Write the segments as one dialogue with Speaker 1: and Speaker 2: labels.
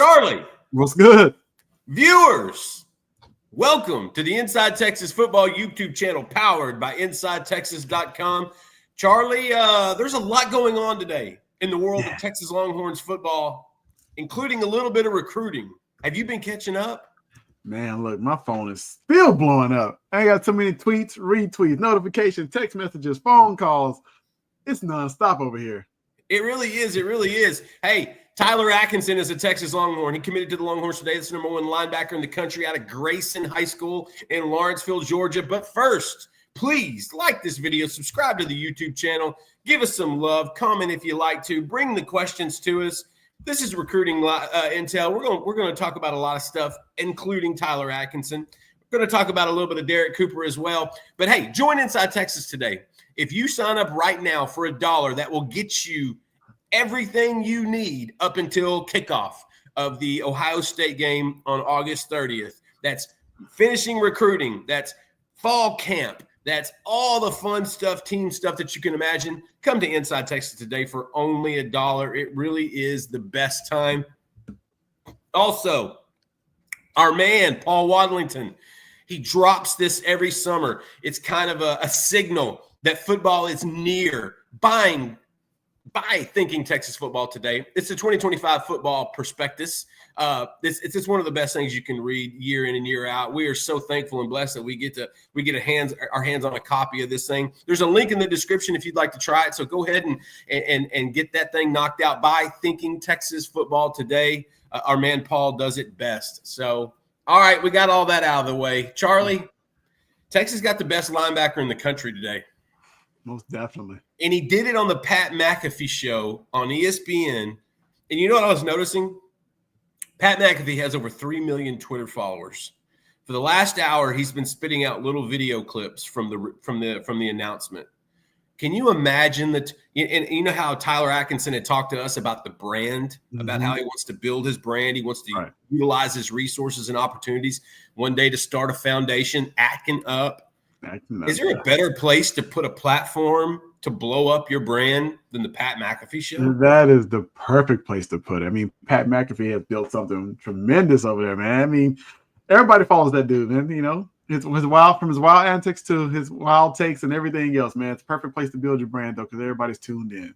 Speaker 1: Charlie.
Speaker 2: What's good?
Speaker 1: Viewers, welcome to the Inside Texas Football YouTube channel powered by InsideTexas.com. Charlie, there's a lot going on today in the world of Texas Longhorns football, including a little bit of recruiting. Have you been catching up?
Speaker 2: Man, look, my phone is still blowing up. I ain't got too many tweets, retweets, notifications, text messages, phone calls. It's nonstop over here.
Speaker 1: It really is. It really is. Hey, Tyler Atkinson is a Texas Longhorn. He committed to the Longhorns today. That's the #1 linebacker in the country out of Grayson High School in Lawrenceville, Georgia. But first, please like this video, subscribe to the YouTube channel, give us some love, comment if you like to, bring the questions to us. This is recruiting intel. We're going to talk about a lot of stuff, including Tyler Atkinson. We're going to talk about a little bit of Derek Cooper as well. But hey, join Inside Texas today. If you sign up right now for $1, that will get you everything you need up until kickoff of the Ohio State game on August 30th. That's finishing recruiting. That's fall camp. That's all the fun stuff, team stuff that you can imagine. Come to Inside Texas today for only $1. It really is the best time. Also, our man, Paul Wadlington, he drops this every summer. It's kind of a signal that football is near. Buy Thinking Texas Football today. It's the 2025 football prospectus. It's one of the best things you can read year in and year out. We are so thankful and blessed that we get our hands on a copy of this thing. There's a link in the description if you'd like to try it. So go ahead and get that thing knocked out. Buy Thinking Texas Football today. Our man Paul does it best. So, all right, we got all that out of the way. Charlie, Texas got the best linebacker in the country today.
Speaker 2: Most definitely.
Speaker 1: And he did it on the Pat McAfee show on ESPN. And you know what I was noticing? Pat McAfee has over 3 million Twitter followers. For the last hour, he's been spitting out little video clips from the announcement. Can you imagine that? And you know how Tyler Atkinson had talked to us about the brand, about how he wants to build his brand. He wants to utilize his resources and opportunities one day to start a foundation, Atkin Up. Is there a better place to put a platform to blow up your brand than the Pat McAfee show?
Speaker 2: That is the perfect place to put it. I mean, Pat McAfee has built something tremendous over there, man. I mean, everybody follows that dude, man. You know, his wild antics to his wild takes and everything else, man. It's a perfect place to build your brand, though, because everybody's tuned in.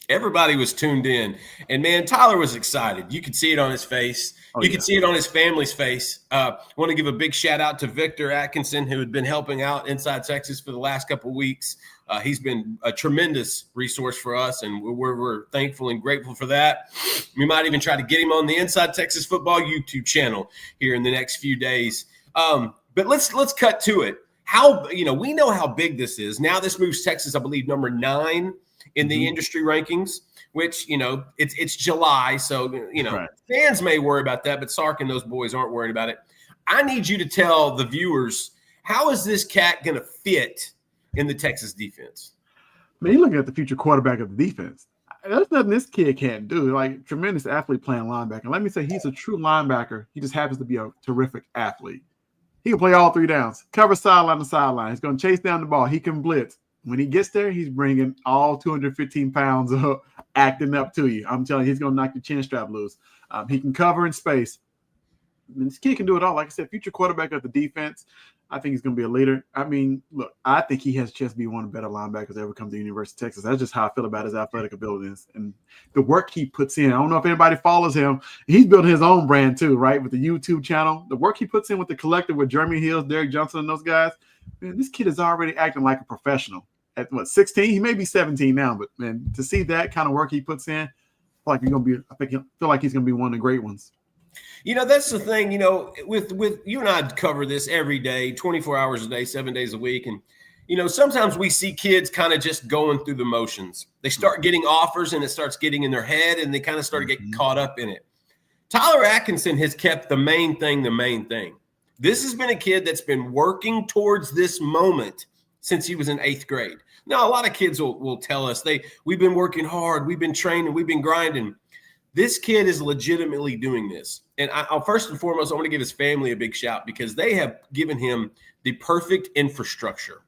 Speaker 1: Everybody was tuned in. And, man, Tyler was excited. You could see it on his face. You could see it on his family's face. I want to give a big shout-out to Victor Atkinson, who had been helping out Inside Texas for the last couple of weeks. He's been a tremendous resource for us, and we're thankful and grateful for that. We might even try to get him on the Inside Texas Football YouTube channel here in the next few days. But let's cut to it. We know how big this is. Now this moves Texas, I believe, number 9 in the industry rankings, which, it's July. So, fans may worry about that, but Sark and those boys aren't worried about it. I need you to tell the viewers, how is this cat going to fit in the Texas defense?
Speaker 2: Man, you're looking at the future quarterback of the defense. There's nothing this kid can't do. Like, tremendous athlete playing linebacker. And let me say, he's a true linebacker. He just happens to be a terrific athlete. He can play all 3 downs, cover sideline to sideline. He's going to chase down the ball. He can blitz. When he gets there, he's bringing all 215 pounds of acting up to you. I'm telling you, he's going to knock your chin strap loose. He can cover in space. This kid can do it all. Like I said, future quarterback of the defense. I think he's going to be a leader. I mean, look, I think he has a chance to be one of the better linebackers that ever come to the University of Texas. That's just how I feel about his athletic abilities and the work he puts in. I don't know if anybody follows him. He's building his own brand too, right, with the YouTube channel. The work he puts in with the collective with Jeremy Hills, Derek Johnson, and those guys. Man, this kid is already acting like a professional. At 16? He may be 17 now, but man, to see that kind of work he puts in, I feel like he's gonna be one of the great ones.
Speaker 1: That's the thing. With you and I cover this every day, 24 hours a day, 7 days a week, and sometimes we see kids kind of just going through the motions. They start getting offers, and it starts getting in their head, and they kind of start getting caught up in it. Tyler Atkinson has kept the main thing the main thing. This has been a kid that's been working towards this moment since he was in 8th grade. Now, a lot of kids will tell us we've been working hard, we've been training, we've been grinding. This kid is legitimately doing this. And I'll first and foremost, I want to give his family a big shout because they have given him the perfect infrastructure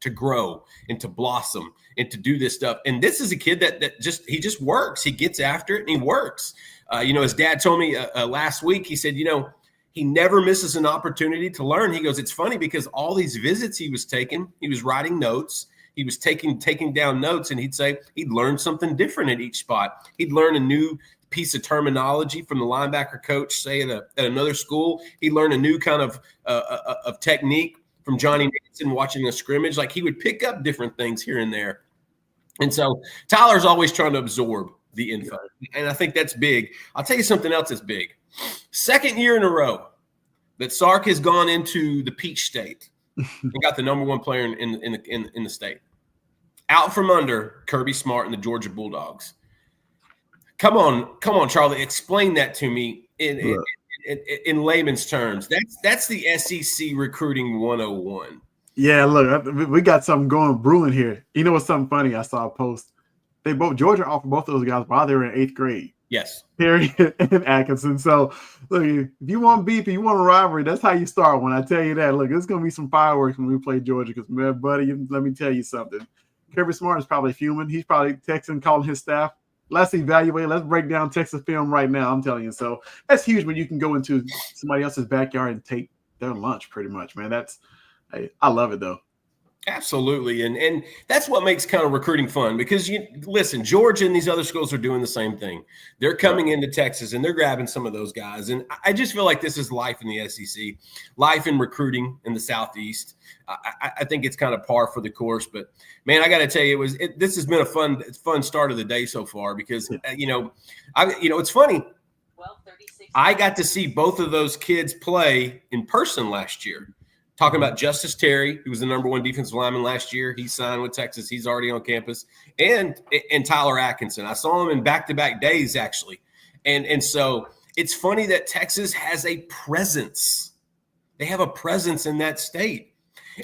Speaker 1: to grow and to blossom and to do this stuff. And this is a kid that just works. He gets after it and he works. His dad told me last week, he said, he never misses an opportunity to learn. He goes, it's funny because all these visits he was taking, he was writing notes. He was taking down notes, and he'd say he'd learn something different at each spot. He'd learn a new piece of terminology from the linebacker coach, say at another school. He'd learn a new kind of technique from Johnny Nixon watching a scrimmage. Like, he would pick up different things here and there. And so Tyler's always trying to absorb the info. And I think that's big. I'll tell you something else that's big. Second year in a row that Sark has gone into the Peach State and got the number one player in the state. Out from under Kirby Smart and the Georgia Bulldogs. Come on, Charlie. Explain that to me in layman's terms. That's the SEC recruiting 101.
Speaker 2: Yeah, look, we got something brewing here. You know what's something funny? I saw a post. Georgia offered both of those guys while they were in 8th grade.
Speaker 1: Yes.
Speaker 2: Perry and Atkinson. So, look, if you want beef, if you want a rivalry, that's how you start. When I tell you that, look, there's going to be some fireworks when we play Georgia because, man, buddy, let me tell you something. Kirby Smart is probably fuming. He's probably texting, calling his staff. Let's evaluate. Let's break down Texas film right now. I'm telling you. So that's huge when you can go into somebody else's backyard and take their lunch pretty much, man. I love it, though.
Speaker 1: Absolutely. And that's what makes kind of recruiting fun because, listen, Georgia and these other schools are doing the same thing. They're coming into Texas and they're grabbing some of those guys. And I just feel like this is life in the SEC, life in recruiting in the Southeast. I think it's kind of par for the course. But, man, I got to tell you, this has been a fun start of the day so far because, it's funny. I got to see both of those kids play in person last year. Talking about Justice Terry, who was the number one defensive lineman last year. He signed with Texas. He's already on campus. And Tyler Atkinson. I saw him in back-to-back days, actually. And so it's funny that Texas has a presence. They have a presence in that state.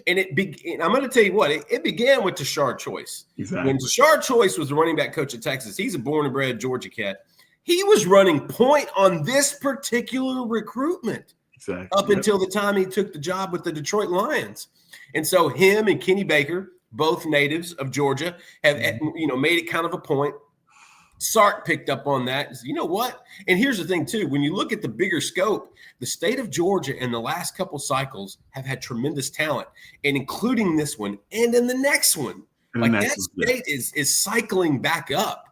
Speaker 1: And I'm going to tell you what, it began with Tashard Choice.
Speaker 2: Exactly.
Speaker 1: When Tashard Choice was the running back coach at Texas, he's a born and bred Georgia cat. He was running point on this particular recruitment.
Speaker 2: Exactly.
Speaker 1: Up until the time he took the job with the Detroit Lions. And so him and Kenny Baker, both natives of Georgia, have made it kind of a point. Sark picked up on that. You know what? And here's the thing, too. When you look at the bigger scope, the state of Georgia in the last couple cycles have had tremendous talent, and including this one and in the next one. That state is cycling back up.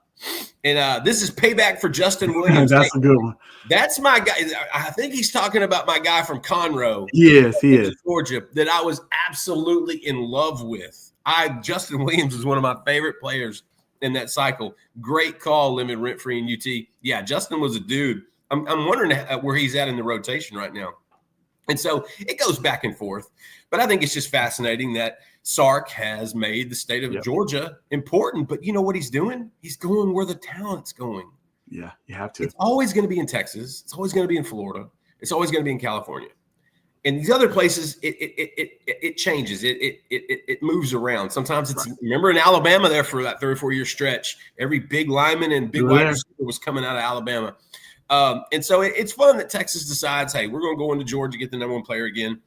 Speaker 1: And this is payback for Justin Williams.
Speaker 2: That's a good one.
Speaker 1: That's my guy. I think he's talking about my guy from Conroe.
Speaker 2: Yes, he is.
Speaker 1: Georgia, that I was absolutely in love with. Justin Williams is one of my favorite players in that cycle. Great call, Lemon Rent-Free in UT. Yeah, Justin was a dude. I'm wondering where he's at in the rotation right now. And so it goes back and forth. But I think it's just fascinating that Sark has made the state of Georgia important. But you know what he's doing? He's going where the talent's going.
Speaker 2: Yeah, you have to.
Speaker 1: It's always going to be in Texas. It's always going to be in Florida. It's always going to be in California. And these other places, it changes. It moves around. Sometimes it's remember in Alabama there for that 3 or 4 year stretch, every big lineman and big wide receiver was coming out of Alabama. And so it's fun that Texas decides, hey, we're going to go into Georgia, get the number one player again.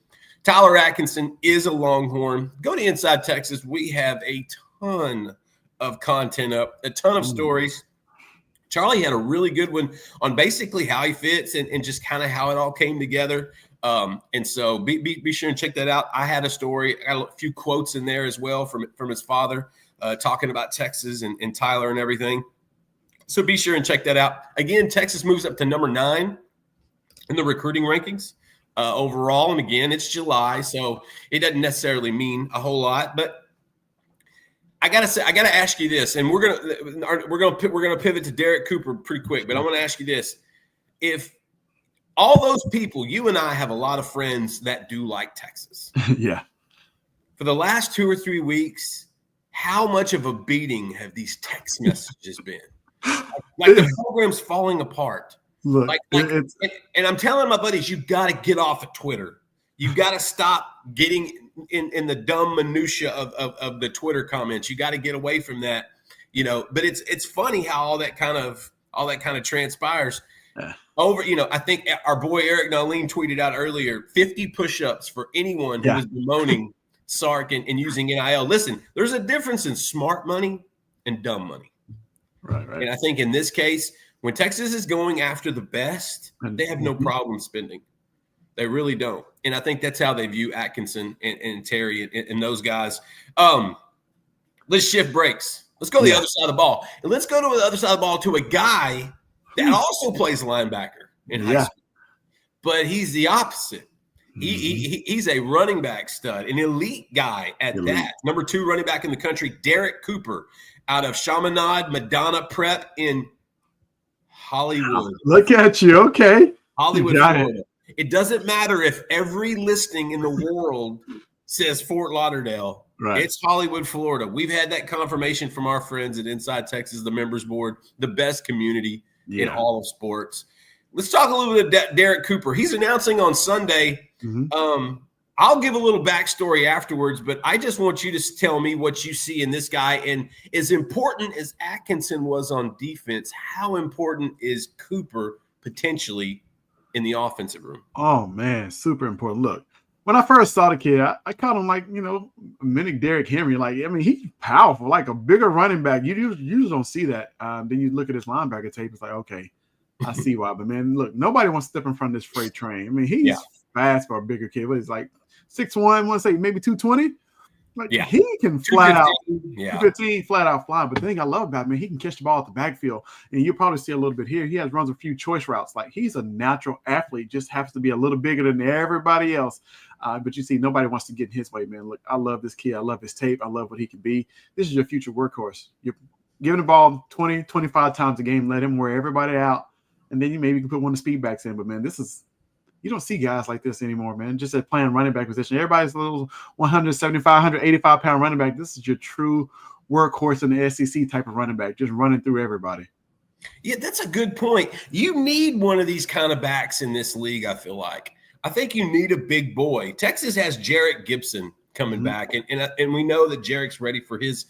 Speaker 1: Tyler Atkinson is a Longhorn. Go to Inside Texas. We have a ton of content up, a ton of stories. Charlie had a really good one on basically how he fits and just kind of how it all came together. And so be sure and check that out. I had a story. I got a few quotes in there as well from his father talking about Texas and Tyler and everything. So be sure and check that out. Again, Texas moves up to number 9 in the recruiting rankings overall. And again, it's July, so it doesn't necessarily mean a whole lot. But I gotta ask you this, and we're gonna pivot to Derek Cooper pretty quick. But I want to ask you this: if all those people, you and I have a lot of friends that do like Texas.
Speaker 2: Yeah.
Speaker 1: For the last 2 or 3 weeks, how much of a beating have these text messages been? Like the program's falling apart.
Speaker 2: Look,
Speaker 1: and I'm telling my buddies, you got to get off of Twitter. You got to stop getting in the dumb minutia of the Twitter comments. You got to get away from that, But it's funny how all that kind of transpires. I think our boy Eric Nalin tweeted out earlier 50 push-ups for anyone who was bemoaning Sark and using NIL. Listen, there's a difference in smart money and dumb money.
Speaker 2: Right.
Speaker 1: And I think in this case, When Texas is going after the best, they have no problem spending. They really don't. And I think that's how they view Atkinson and Terry and those guys. Let's shift brakes. Let's go to the other side of the ball. And let's go to the other side of the ball to a guy that also plays linebacker in high school. But he's the opposite. He's a running back stud, an elite guy at that. Number 2 running back in the country, Derek Cooper, out of Chaminade Madonna Prep in Hollywood.
Speaker 2: Look at you. Okay.
Speaker 1: Hollywood, Florida. It doesn't matter if every listing in the world says Fort Lauderdale. Right. It's Hollywood, Florida. We've had that confirmation from our friends at Inside Texas, the members board, the best community in all of sports. Let's talk a little bit of Derek Cooper. He's announcing on Sunday. I'll give a little backstory afterwards, but I just want you to tell me what you see in this guy. And as important as Atkinson was on defense, how important is Cooper potentially in the offensive room?
Speaker 2: Oh, man, super important. Look, when I first saw the kid, I called him like, mini Derrick Henry. Like, I mean, he's powerful, like a bigger running back. You usually don't see that. Then you look at his linebacker tape, it's like, okay, I see why. But, man, look, nobody wants to step in front of this freight train. I mean, he's fast for a bigger kid. What is like 6'1", I want to say maybe 220. Like he can flat out 215 flat out fly. But the thing I love about him, man, he can catch the ball at the backfield. And you'll probably see a little bit here. He runs a few choice routes. Like he's a natural athlete, just happens to be a little bigger than everybody else. But you see, nobody wants to get in his way, man. Look, I love this kid. I love his tape. I love what he can be. This is your future workhorse. You're giving the ball 20, 25 times a game. Let him wear everybody out. And then you maybe can put one of the speed backs in. But, man, you don't see guys like this anymore, man. Just at playing running back position. Everybody's a little 175, 185-pound running back. This is your true workhorse in the SEC type of running back, just running through everybody.
Speaker 1: Yeah, that's a good point. You need one of these kind of backs in this league, I feel like. I think you need a big boy. Texas has Jarek Gibson coming back, and we know that Jarek's ready for his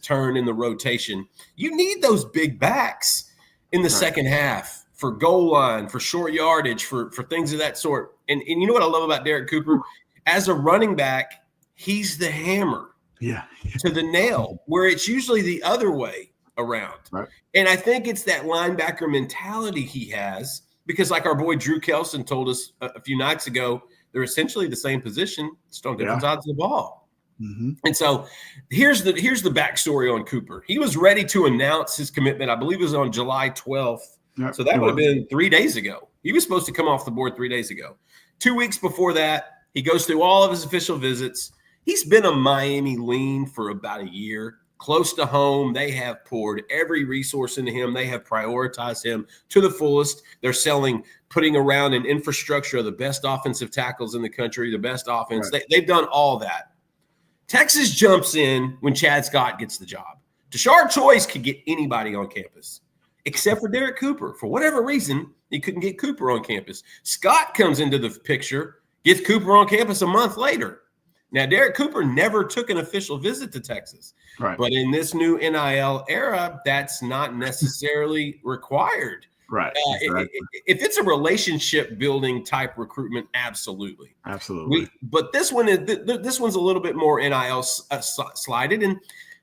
Speaker 1: turn in the rotation. You need those big backs in the second half. For goal line, for short yardage, for things of that sort. And you know what I love about Derek Cooper? As a running back, he's the hammer to the nail, where it's usually the other way around. Right. And I think it's that linebacker mentality he has, because like our boy Drew Kelson told us a few nights ago, they're essentially the same position, just on different sides of the ball. And so here's the backstory on Cooper. He was ready to announce his commitment. I believe it was on July 12th. So that would have been 3 days ago. He was supposed to come off the board 3 days ago. 2 weeks before that, he goes through all of his official visits. He's been a Miami lean for about a year. Close to home, they have poured every resource into him. They have prioritized him to the fullest. They're putting around an infrastructure of the best offensive tackles in the country, the best offense. Right. They've done all that. Texas jumps in when Chad Scott gets the job. Tashard Choice could get anybody on campus, except for Derek Cooper. For whatever reason, he couldn't get Cooper on campus. Scott comes into the picture, gets Cooper on campus a month later. Now, Derek Cooper never took an official visit to Texas. Right. But in this new NIL era, that's not necessarily required. Right. If it's a relationship-building type recruitment, absolutely. But this one's a little bit more NIL slided, and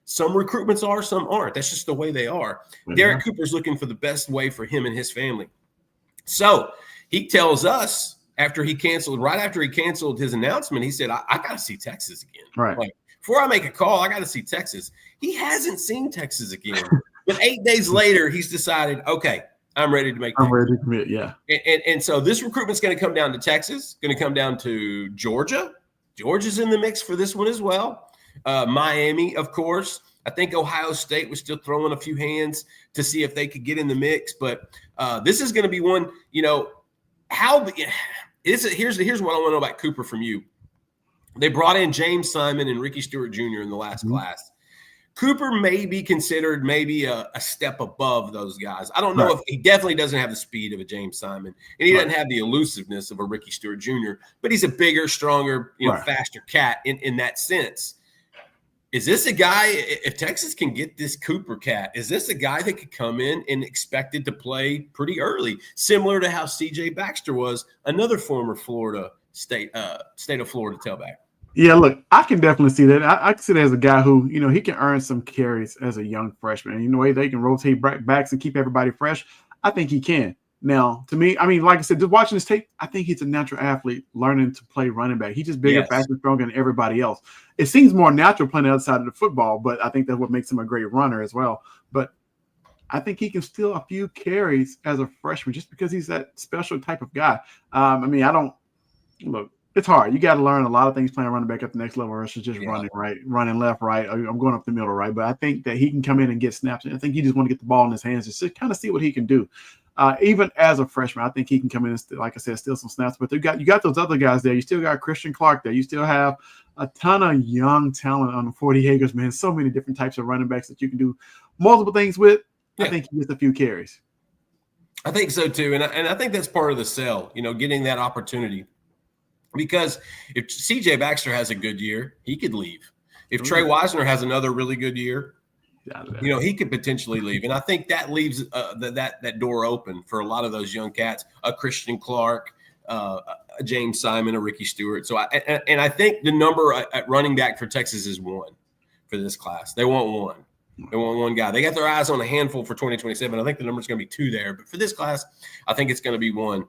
Speaker 1: some recruitments are, some aren't. That's just the way they are. Derek Cooper's looking for the best way for him and his family. So he tells us right after he canceled his announcement, he said, I got to see Texas again. Right. Like, before I make a call, I got to see Texas. He hasn't seen Texas again. But 8 days later, he's decided, okay, I'm ready to make. I'm ready to commit. Yeah. And so this recruitment's going to come down to Texas, going to come down to Georgia. Georgia's in the mix for this one as well. Miami, of course. I think Ohio State was still throwing a few hands to see if they could get in the mix. But this is going to be one, here's what I want to know about Cooper from you. They brought in James Simon and Ricky Stewart Jr. in the last class. Cooper may be considered maybe a step above those guys. I don't know if he definitely doesn't have the speed of a James Simon, and he doesn't have the elusiveness of a Ricky Stewart Jr., but he's a bigger, stronger, faster cat in that sense. Is this a guy, if Texas can get this Cooper cat, is this a guy that could come in and expected to play pretty early, similar to how C.J. Baxter was, another former Florida state of Florida tailback?
Speaker 2: Yeah, look, I can definitely see that. I can see that as a guy who, he can earn some carries as a young freshman. And the way they can rotate backs and keep everybody fresh, I think he can. Now, to me, I mean, like I said, just watching his tape, I think he's a natural athlete learning to play running back. He's just bigger,
Speaker 1: Yes.
Speaker 2: faster, stronger than everybody else. It seems more natural playing the other side of the football, but I think that's what makes him a great runner as well. But I think he can steal a few carries as a freshman just because he's that special type of guy. I mean, I don't look. It's hard. You got to learn a lot of things playing running back at the next level versus just running right, running left, right. I'm going up the middle, right. But I think that he can come in and get snaps. And I think he just want to get the ball in his hands just to kind of see what he can do. Even as a freshman, I think he can come in and, like I said, steal some snaps. But you got those other guys there. You still got Christian Clark there. You still have a ton of young talent on the 40 acres, man. So many different types of running backs that you can do multiple things with. I think he gets a few carries.
Speaker 1: I think so too. And I think that's part of the sell, getting that opportunity. Because if C.J. Baxter has a good year, he could leave. If Trey Wisner has another really good year, he could potentially leave. And I think that leaves that door open for a lot of those young cats, a Christian Clark, a James Simon, a Ricky Stewart. So I think the number at running back for Texas is 1 for this class. They want 1. They want 1 guy. They got their eyes on a handful for 2027. I think the number's going to be 2 there. But for this class, I think it's going to be 1.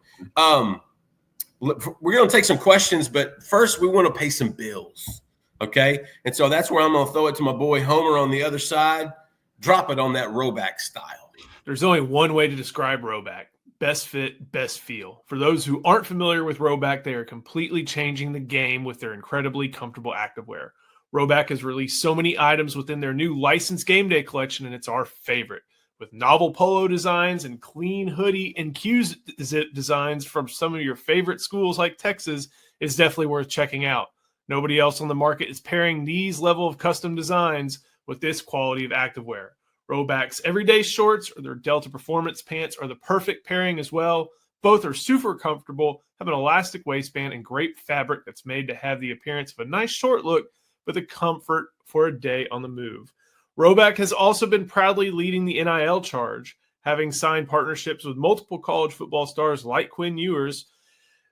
Speaker 1: We're going to take some questions, but first we want to pay some bills, okay? And so that's where I'm going to throw it to my boy Homer on the other side. Drop it on that Roback style.
Speaker 3: There's only one way to describe Roback. Best fit, best feel. For those who aren't familiar with Roback, they are completely changing the game with their incredibly comfortable activewear. Roback has released so many items within their new licensed game day collection, and it's our favorite. With novel polo designs and clean hoodie and Q-zip designs from some of your favorite schools like Texas, it's definitely worth checking out. Nobody else on the market is pairing these level of custom designs with this quality of activewear. Roback's everyday shorts or their Delta Performance pants are the perfect pairing as well. Both are super comfortable, have an elastic waistband, and great fabric that's made to have the appearance of a nice short look, but the comfort for a day on the move. Roback has also been proudly leading the NIL charge, having signed partnerships with multiple college football stars like Quinn Ewers.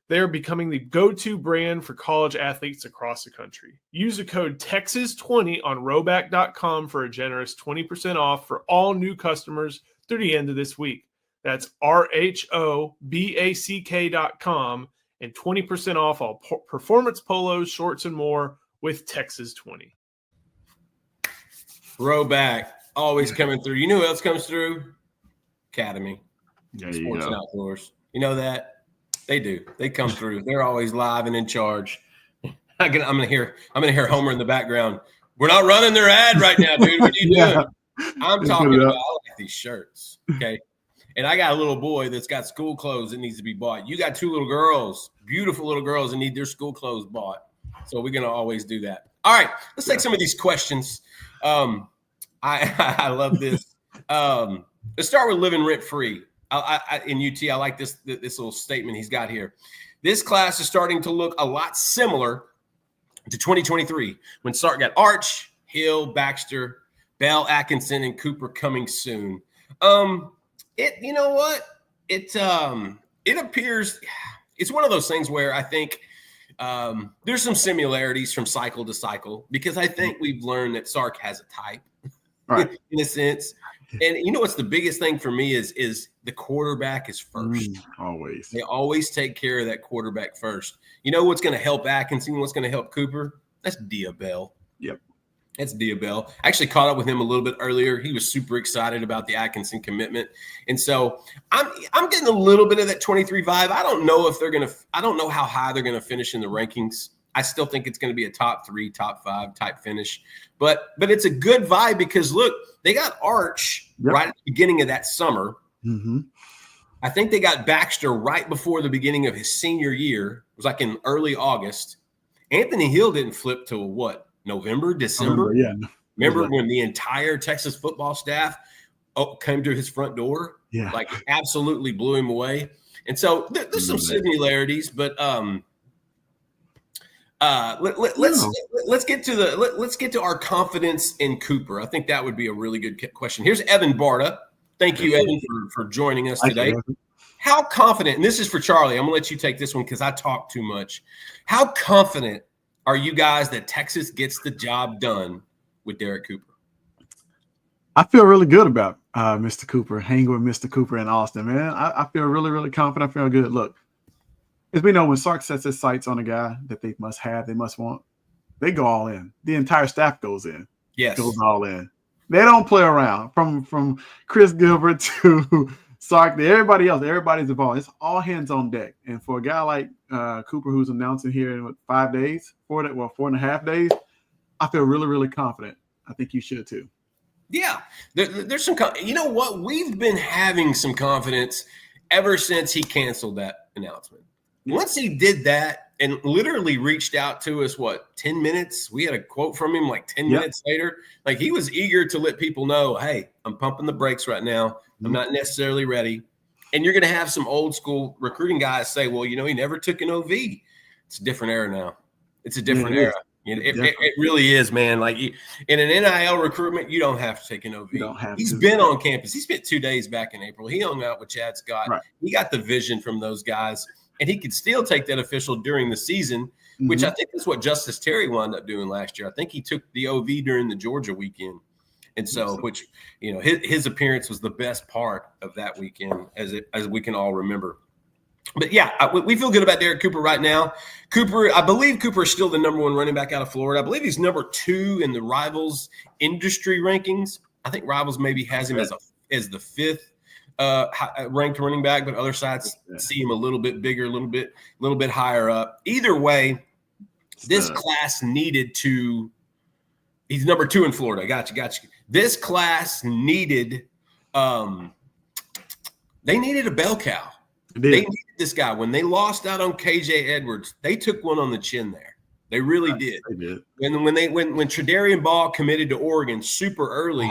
Speaker 3: They are becoming the go-to brand for college athletes across the country. Use the code TEXAS20 on Roback.com for a generous 20% off for all new customers through the end of this week. That's RHOBACK.com and 20% off all performance polos, shorts, and more with TEXAS20.
Speaker 1: Roback, always coming through. You know who else comes through? Academy. Sports and Outdoors. You know that? They do. They come through. They're always live and in charge. I'm gonna hear Homer in the background. We're not running their ad right now, dude. What are you doing? I'm talking about I like these shirts. Okay. And I got a little boy that's got school clothes that needs to be bought. You got 2 little girls, beautiful little girls that need their school clothes bought. So we're gonna always do that. All right, let's take some of these questions. I love this. Let's start with living rent free. In UT, I like this little statement he's got here. This class is starting to look a lot similar to 2023 when Sark got Arch, Hill, Baxter, Bell, Atkinson, and Cooper coming soon. You know what? It appears it's one of those things where I think there's some similarities from cycle to cycle because I think we've learned that Sark has a type, right, in a sense. And you know what's the biggest thing for me is the quarterback is first.
Speaker 2: Always.
Speaker 1: They always take care of that quarterback first. You know what's going to help Atkinson? What's going to help Cooper? That's Diabell.
Speaker 2: Yep.
Speaker 1: That's Diabell. I actually caught up with him a little bit earlier. He was super excited about the Atkinson commitment. And so I'm getting a little bit of that 23 vibe. I don't know how high they're going to finish in the rankings. I still think it's going to be a top 3, top 5 type finish. But it's a good vibe because, look, they got Arch right at the beginning of that summer.
Speaker 2: Mm-hmm.
Speaker 1: I think they got Baxter right before the beginning of his senior year. It was like in early August. Anthony Hill didn't flip till what? November, December? Remember when the entire Texas football staff came to his front door?
Speaker 2: Yeah. Like
Speaker 1: absolutely blew him away. And so there's some similarities, but let's get to our confidence in Cooper. I think that would be a really good question. Here's Evan Barta. Thank you, Evan, for joining us today. How confident, and this is for Charlie, I'm going to let you take this one because I talk too much. How confident are you guys that Texas gets the job done with Derek Cooper?
Speaker 2: I feel really good about Mr. Cooper, hanging with Mr. Cooper in Austin, man. I feel really, really confident. I feel good. Look, as we know, when Sark sets his sights on a guy that they must have, they must want, they go all in. The entire staff goes in.
Speaker 1: Yes.
Speaker 2: Goes all in. They don't play around. From Chris Gilbert to Sark, to everybody else, everybody's involved. It's all hands on deck. And for a guy like Cooper, who's announcing here in 5 days, 4.5 days, I feel really, really confident. I think you should too.
Speaker 1: Yeah, there's some. You know what? We've been having some confidence ever since he canceled that announcement. Once he did that and literally reached out to us, 10 minutes? We had a quote from him like 10 minutes later. Like, he was eager to let people know, hey, I'm pumping the brakes right now. I'm not necessarily ready. And you're going to have some old school recruiting guys say, well, he never took an OV. It's a different era now. It's a different era. It really is, man. Like, in an NIL recruitment, you don't have to take an OV. He's been on campus. He spent 2 days back in April. He hung out with Chad Scott. Right. He got the vision from those guys, and he could still take that official during the season, which I think is what Justice Terry wound up doing last year. I think he took the OV during the Georgia weekend. And so, which, his appearance was the best part of that weekend, as we can all remember. But yeah, we feel good about Derek Cooper right now. I believe Cooper is still the number 1 running back out of Florida. I believe he's number 2 in the Rivals industry rankings. I think Rivals maybe has him as the 5th ranked running back, but other sites see him a little bit bigger, a little bit higher up. Either way, this class needed to. He's number 2 in Florida. Got you. This class needed. They needed a bell cow. They needed this guy. When they lost out on KJ Edwards, they took one on the chin there. They really did. They did. And when Tredarian Ball committed to Oregon super early,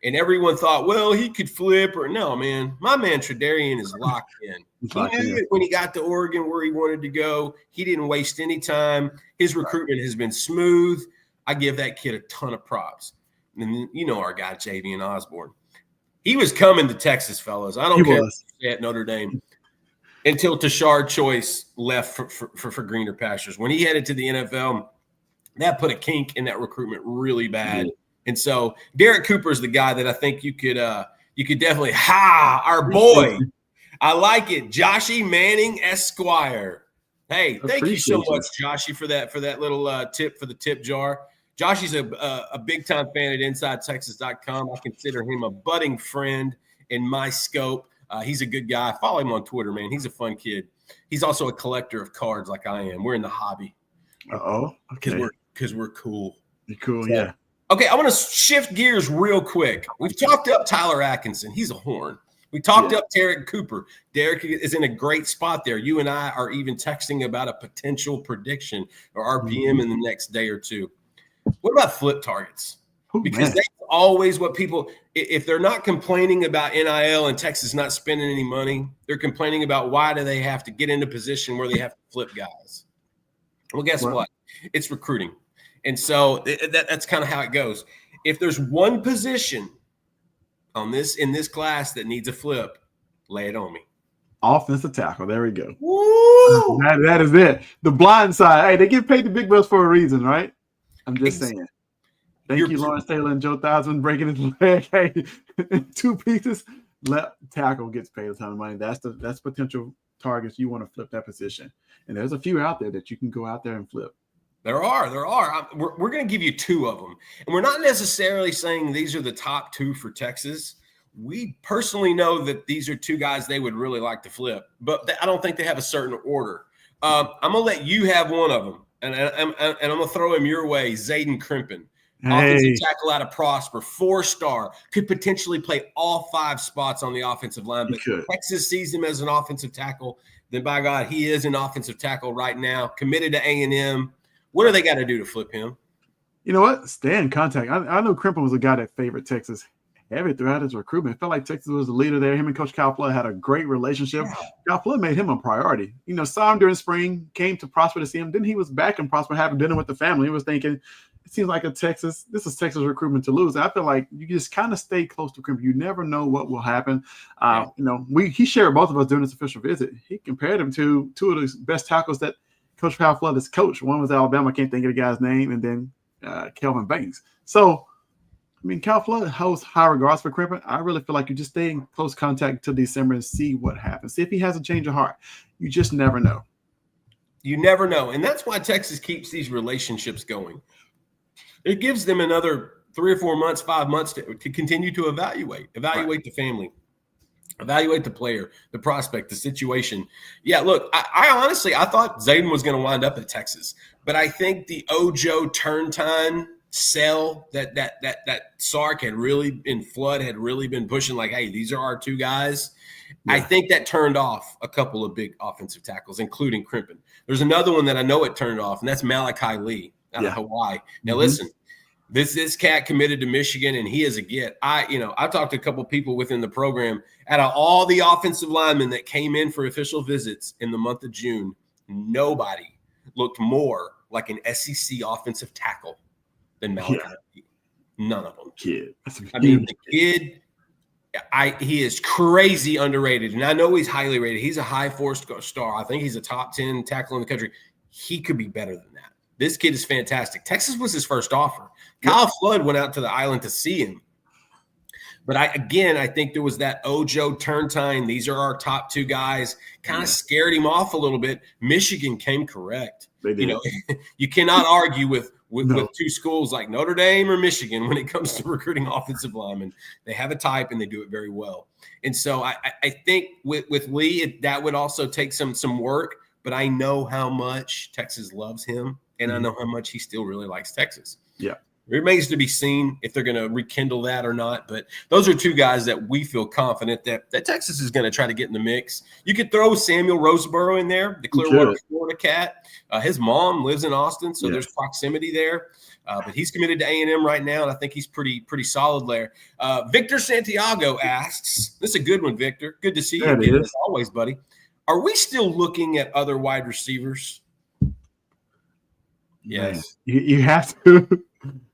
Speaker 1: and everyone thought, well, he could flip or no, man. My man Tredarian is locked in. He knew it when he got to Oregon where he wanted to go. He didn't waste any time. His recruitment has been smooth. I give that kid a ton of props. And our guy Javian Osborne. He was coming to Texas, fellas. I don't care if he's at Notre Dame. Until Tashard Choice left for greener pastures. When he headed to the NFL, that put a kink in that recruitment really bad. And so Derek Cooper is the guy that I think you could definitely our boy. I like it, Joshy Manning Esquire. Hey, thank you so much, Joshy, for that little tip for the tip jar. Joshy's a big time fan at InsideTexas.com. I consider him a budding friend in my scope. He's a good guy. Follow him on Twitter, man. He's a fun kid. He's also a collector of cards like I am. We're in the hobby.
Speaker 2: Okay.
Speaker 1: Because we're cool.
Speaker 2: You're cool, yeah.
Speaker 1: Okay, I want to shift gears real quick. We've talked up Tyler Atkinson. He's a horn. We talked up Derek Cooper. Derek is in a great spot there. You and I are even texting about a potential prediction or RPM in the next day or two. What about flip targets? Because that's always what people – if they're not complaining about NIL and Texas not spending any money, they're complaining about why do they have to get into a position where they have to flip guys. Well, guess what? It's recruiting. And so that's kind of how it goes. If there's one position in this class that needs a flip, lay it on me.
Speaker 2: Offensive tackle. There we go.
Speaker 1: Woo!
Speaker 2: That is it. The blind side. Hey, they get paid the big bucks for a reason, right? I'm just saying. Thank you, Lawrence Taylor and Joe Theismann breaking his leg. Hey, in 2 pieces. Left tackle gets paid a ton of money. That's potential targets you want to flip that position. And there's a few out there that you can go out there and flip.
Speaker 1: There are. We're going to give you 2 of them. And we're not necessarily saying these are the top 2 for Texas. We personally know that these are 2 guys they would really like to flip. But I don't think they have a certain order. I'm going to let you have one of them. And I'm going to throw him your way, Zayden Crimpin. Offensive tackle out of Prosper, 4-star, could potentially play all 5 spots on the offensive line. But Texas sees him as an offensive tackle. Then, by God, he is an offensive tackle right now, committed to A&M. What do they got to do to flip him?
Speaker 2: You know what? Stay in contact. I know Crimpin was a guy that favored Texas heavy throughout his recruitment. It felt like Texas was the leader there. Him and Coach Cal Flood had a great relationship. Cal Flood made him a priority. Saw him during spring, came to Prosper to see him. Then he was back in Prosper having dinner with the family. He was thinking, it seems like this is Texas recruitment to lose. And I feel like you just kind of stay close to Crimpin. You never know what will happen. He shared both of us during this official visit. He compared him to 2 of the best tackles that Coach Kyle Flood is coach. One was Alabama. I can't think of the guy's name. And then Kelvin Banks. So, I mean, Kyle Flood holds high regards for Crippen. I really feel like you just stay in close contact until December and see what happens. See if he has a change of heart. You just never know.
Speaker 1: You never know. And that's why Texas keeps these relationships going. It gives them another 3 or 4 months, 5 months to continue to evaluate the family, evaluate the player, the prospect, the situation. Yeah, look, I honestly, I thought Zayden was going to wind up at Texas, but I think the Ojo Turntine sell that Sark had really in Flood had really been pushing like, hey, these are our two guys. Yeah. I think that turned off a couple of big offensive tackles, including Crippen. There's another one that I know it turned off, and that's Malachi Lee out of Hawaii. Now, listen, this cat committed to Michigan, and he is a get. I talked to a couple of people within the program. Out of all the offensive linemen that came in for official visits in the month of June, nobody looked more like an SEC offensive tackle than Malachi Lee. None of them. The kid, he is crazy underrated, and I know he's highly rated. He's a high 4-star star. I think he's a top 10 tackle in the country. He could be better than that. This kid is fantastic. Texas was his first offer. Kyle Flood went out to the island to see him. But I think there was that Ojo Turntine. These are our top two guys. Kind of scared him off a little bit. Michigan came correct.
Speaker 2: They did.
Speaker 1: You cannot argue with two schools like Notre Dame or Michigan when it comes to recruiting offensive linemen. They have a type and they do it very well. And so I think with Lee, that would also take some work. But I know how much Texas loves him, and I know how much he still really likes Texas.
Speaker 2: Yeah.
Speaker 1: It remains to be seen if they're going to rekindle that or not. But those are two guys that we feel confident that Texas is going to try to get in the mix. You could throw Samuel Roseborough in there, the Clearwater, Florida cat. His mom lives in Austin, so there's proximity there. But he's committed to A&M right now, and I think he's pretty solid there. Victor Santiago asks, this is a good one, Victor. Good to see you again, as always, buddy. Are we still looking at other wide receivers? Yes.
Speaker 2: You have to.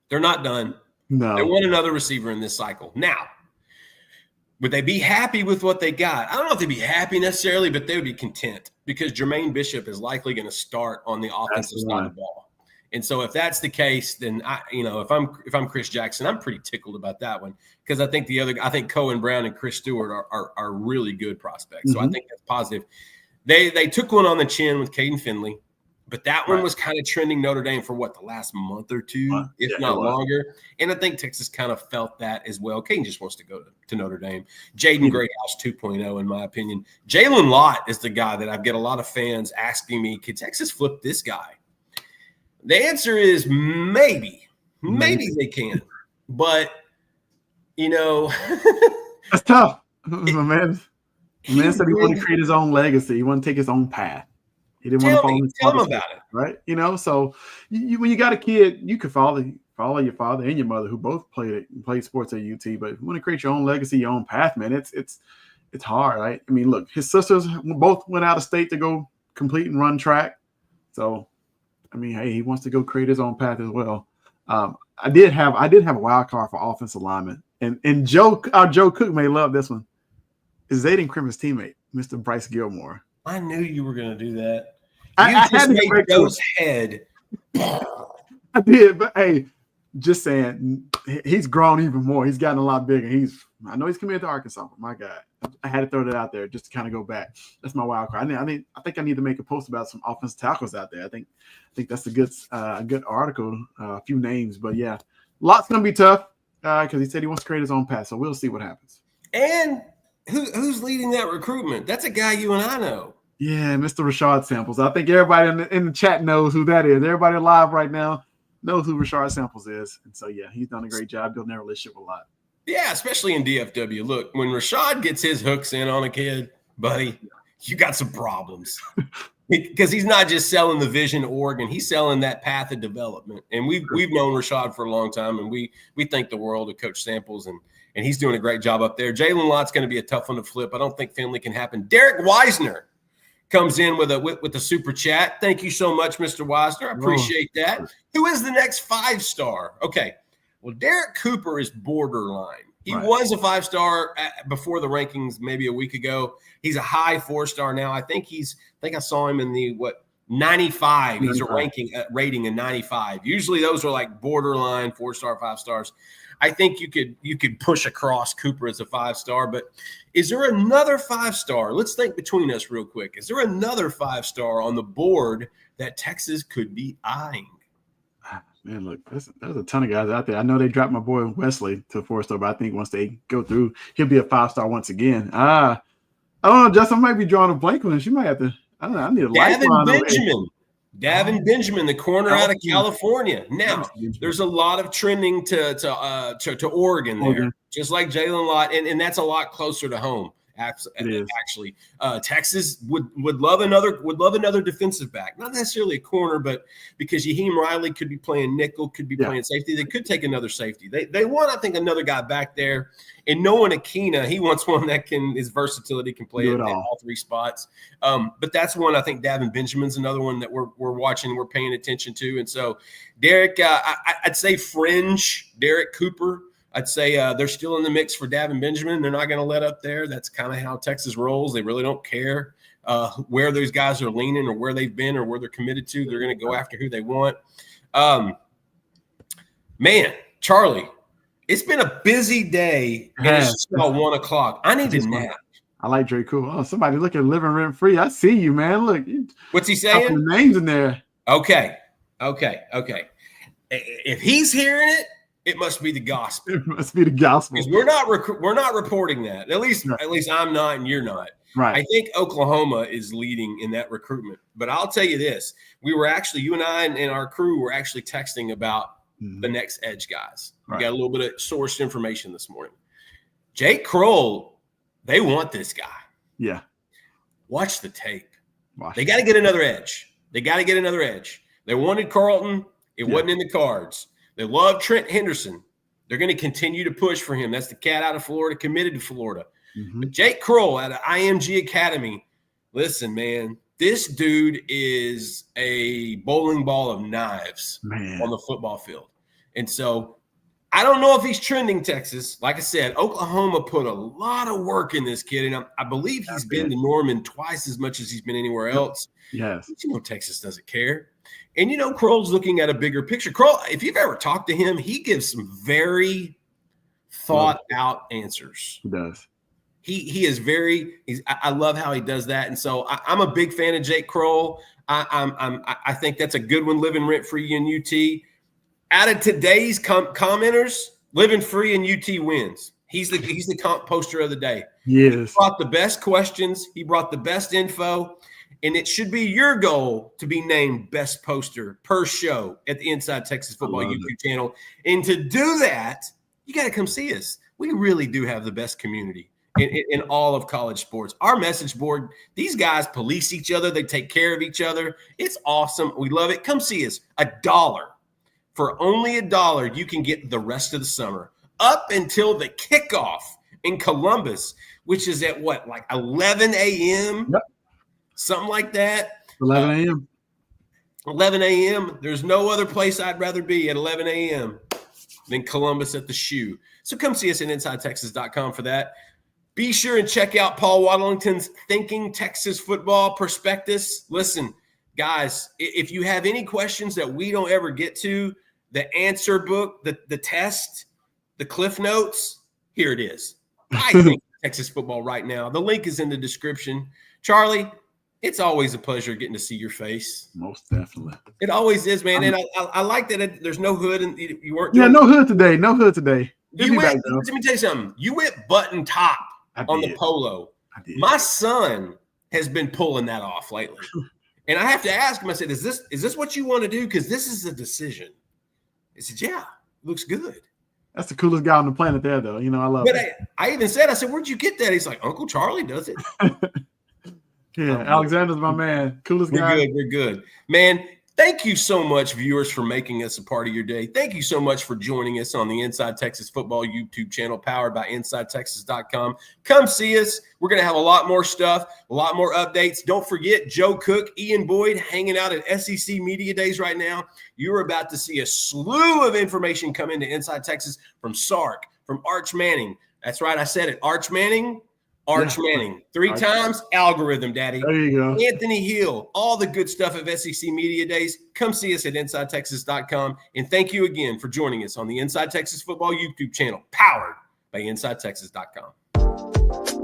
Speaker 1: They're not done.
Speaker 2: No.
Speaker 1: They want another receiver in this cycle. Now, would they be happy with what they got? I don't know if they'd be happy necessarily, but they would be content because Jermaine Bishop is likely going to start on the offensive side of the ball. And so if that's the case, then if I'm Chris Jackson, I'm pretty tickled about that one because I think Cohen Brown and Chris Stewart are really good prospects. So I think that's positive. They took one on the chin with Caden Finley, but that one was kind of trending Notre Dame for the last month or two, if not longer. And I think Texas kind of felt that as well. Caden just wants to go to Notre Dame. Jaden Greathouse 2.0, in my opinion. Jalen Lott is the guy that I've got a lot of fans asking me, could Texas flip this guy? The answer is maybe. Maybe they can. But,
Speaker 2: that's tough. Man said he wanted to create his own legacy. He wanted to take his own path. He didn't want to follow his
Speaker 1: tell him about it.
Speaker 2: Right? So when you got a kid, you could follow your father and your mother who both played sports at UT. But if you want to create your own legacy, your own path, man, it's hard, right? I mean, look, his sisters both went out of state to go complete and run track. So I mean, hey, he wants to go create his own path as well. I did have a wild card for offensive lineman, and Joe Cook may love this one. Is Zayden Crippen's teammate, Mr. Bryce Gilmore?
Speaker 1: I knew you were going to do that.
Speaker 2: I just made
Speaker 1: Joe's head.
Speaker 2: I did, but hey, just saying, he's grown even more. He's gotten a lot bigger. I know he's committed to Arkansas, but my God, I had to throw that out there just to kind of go back. That's my wild card. I think I need to make a post about some offensive tackles out there. I think that's a good article, a few names, but yeah, lots going to be tough because he said he wants to create his own path. So we'll see what happens.
Speaker 1: And who's leading that recruitment? That's a guy you and I know.
Speaker 2: Yeah, Mr. Rashard Samples. I think everybody in the chat knows who that is. Everybody live right now knows who Rashard Samples is. And so, yeah, he's done a great job building that relationship a lot.
Speaker 1: Yeah, especially in DFW. Look, when Rashad gets his hooks in on a kid, buddy, you got some problems. Because he's not just selling the vision to Oregon. He's selling that path of development. And we've known Rashad for a long time, and we think the world of Coach Samples, and he's doing a great job up there. Jalen Lott's going to be a tough one to flip. I don't think Finley can happen. Derek Wisner comes in with a super chat. Thank you so much, Mr. Wisner. I appreciate that. Who is the next 5-star? Okay. Well, Derek Cooper is borderline. He was a 5-star before the rankings maybe a week ago. He's a high 4-star now. I think I saw him in the 95. He's a
Speaker 2: 95.
Speaker 1: rating of 95. Usually those are like borderline 4-star, 5 stars. I think you could push across Cooper as a 5-star, but is there another 5-star? Let's think between us real quick. Is there another 5-star on the board that Texas could be eyeing?
Speaker 2: Man, look, there's a ton of guys out there. I know they dropped my boy Wesley to 4-star, but I think once they go through, he'll be a 5-star once again. I don't know, Justin might be drawing a blank one. She might have to. I don't know. I need a lifeline.
Speaker 1: Davin Benjamin, the corner out of California. Now, there's a lot of trending to Oregon there, just like Jalen Lott, and that's a lot closer to home. Actually, Texas would love another defensive back, not necessarily a corner, but because Yaheem Riley could be playing nickel, could be playing safety, they could take another safety. They want, I think, another guy back there. And Noah Akina, he wants one that his versatility can play at all 3 spots. But that's one, I think Davin Benjamin's another one that we're watching, we're paying attention to. And so Derek, I'd say fringe Derek Cooper. I'd say they're still in the mix for Davin Benjamin. They're not going to let up there. That's kind of how Texas rolls. They really don't care where those guys are leaning or where they've been or where they're committed to. They're going to go after who they want. Man, Charlie, it's been a busy day, and it's about 1 o'clock. I need a nap.
Speaker 2: I like Drake Cool. Oh, somebody looking living rent free. I see you, man. Look,
Speaker 1: what's he saying?
Speaker 2: The names in there.
Speaker 1: Okay. If he's hearing it, it must be the gospel.
Speaker 2: It must be the gospel.
Speaker 1: Because we're not reporting that. At least I'm not, and you're not.
Speaker 2: Right.
Speaker 1: I think Oklahoma is leading in that recruitment. But I'll tell you this: you and I and our crew were actually texting about the next edge guys. We got a little bit of sourced information this morning. Jake Kroll, they want this guy.
Speaker 2: Yeah.
Speaker 1: Watch the tape. They got to get another edge. They wanted Carlton. It wasn't in the cards. They love Trent Henderson. They're going to continue to push for him. That's the cat out of Florida, committed to Florida. But Jake Kroll out of IMG Academy, listen, man, this dude is a bowling ball of knives on the football field. And so I don't know if he's trending Texas. Like I said, Oklahoma put a lot of work in this kid, and I believe he's been to Norman twice as much as he's been anywhere else.
Speaker 2: Yes.
Speaker 1: But Texas doesn't care. And, Kroll's looking at a bigger picture. Kroll, if you've ever talked to him, he gives some very thought-out answers.
Speaker 2: He does.
Speaker 1: He is I love how he does that. And so I'm a big fan of Jake Kroll. I think that's a good one, living rent-free in UT. Out of today's commenters, living free in UT wins. He's the comp poster of the day.
Speaker 2: Yes.
Speaker 1: He brought the best questions. He brought the best info. And it should be your goal to be named best poster per show at the Inside Texas Football YouTube channel. And to do that, you got to come see us. We really do have the best community in all of college sports. Our message board, these guys police each other. They take care of each other. It's awesome. We love it. Come see us. $1. For only $1, you can get the rest of the summer up until the kickoff in Columbus, which is at 11 a.m.?
Speaker 2: Yep.
Speaker 1: Something like that.
Speaker 2: 11 a.m.
Speaker 1: 11 a.m. There's no other place I'd rather be at 11 a.m. than Columbus at the Shoe. So come see us at InsideTexas.com for that. Be sure and check out Paul Waddlington's Thinking Texas Football Prospectus. Listen, guys, if you have any questions that we don't ever get to, the answer book, the test, the Cliff Notes, here it is. I think Texas football right now. The link is in the description. Charlie, it's always a pleasure getting to see your face.
Speaker 2: Most definitely.
Speaker 1: It always is, man. And I like that there's no hood and you weren't.
Speaker 2: No hood today. No hood today.
Speaker 1: Let me tell you something. You went button top on the polo.
Speaker 2: I did.
Speaker 1: My son has been pulling that off lately. And I have to ask him, I said, is this what you want to do? Because this is a decision. He said, yeah, looks good.
Speaker 2: That's the coolest guy on the planet there, though. I love it.
Speaker 1: I even said, I said, where'd you get that? He's like, Uncle Charlie does it.
Speaker 2: Yeah, Alexander's my man. Coolest guy.
Speaker 1: We're good. Man, thank you so much, viewers, for making us a part of your day. Thank you so much for joining us on the Inside Texas Football YouTube channel powered by InsideTexas.com. Come see us. We're going to have a lot more stuff, a lot more updates. Don't forget Joe Cook, Ian Boyd hanging out at SEC Media Days right now. You're about to see a slew of information come into Inside Texas from Sark, from Arch Manning. That's right, I said it. Arch Manning, Arch Manning. 3 times, algorithm, daddy.
Speaker 2: There you go.
Speaker 1: Anthony Hill, all the good stuff of SEC Media Days. Come see us at InsideTexas.com. And thank you again for joining us on the Inside Texas Football YouTube channel, powered by InsideTexas.com.